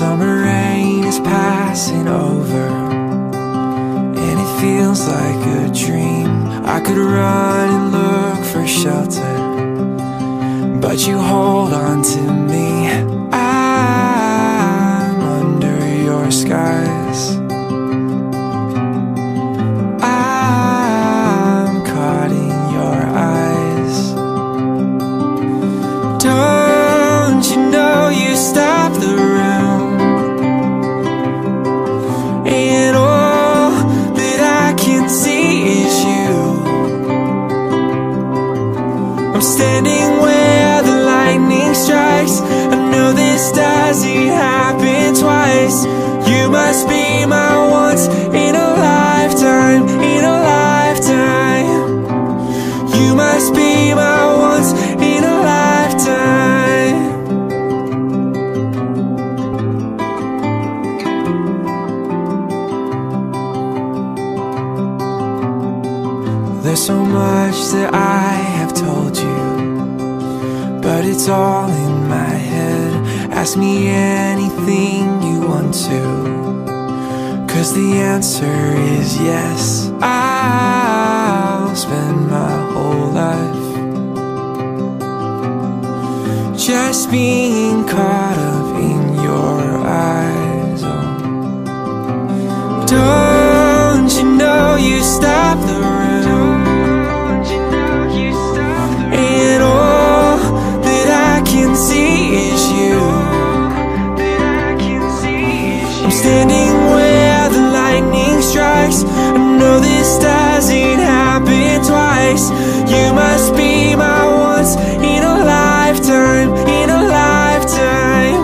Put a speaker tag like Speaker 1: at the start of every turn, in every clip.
Speaker 1: summer rain is passing over, and it feels like a dream. I could run and look for shelter, but you hold on to me. I'm under your skies. I'm caught in your eyes. Don't you know you stop the room, and all that I can see is you. I'm standing where the lightning strikes. I know this doesn't happen twice. You must be my once in a lifetime, in a lifetime. You must be my once in a lifetime. There's so much that I have told you, but it's all in my head. Ask me anything you want to, 'cause the answer is yes. I'll spend my whole life just being caught up in your eyes. Oh. Don't you know you stop the room, and all that I can see is you. I'm standing where the lightning strikes. I know this doesn't happen twice. You must be my once in a lifetime, in a lifetime.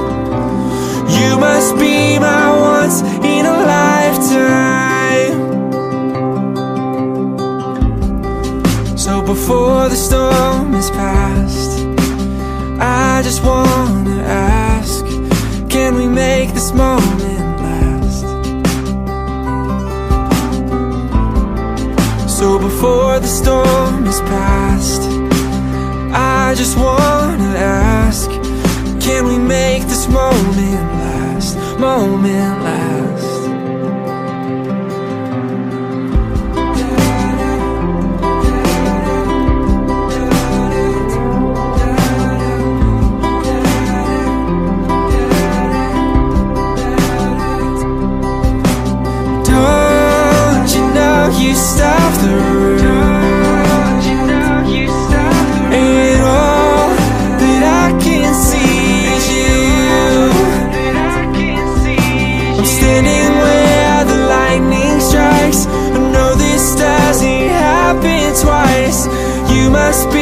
Speaker 1: You must be my once in a lifetime. So before the storm is past, I just wanna ask, can we make this moment last? So before the storm is past, I just wanna ask, can we make this moment last, moment last? You stop the room, and all that I can see is you. I'm standing where the lightning strikes. I know this doesn't happen twice. You must be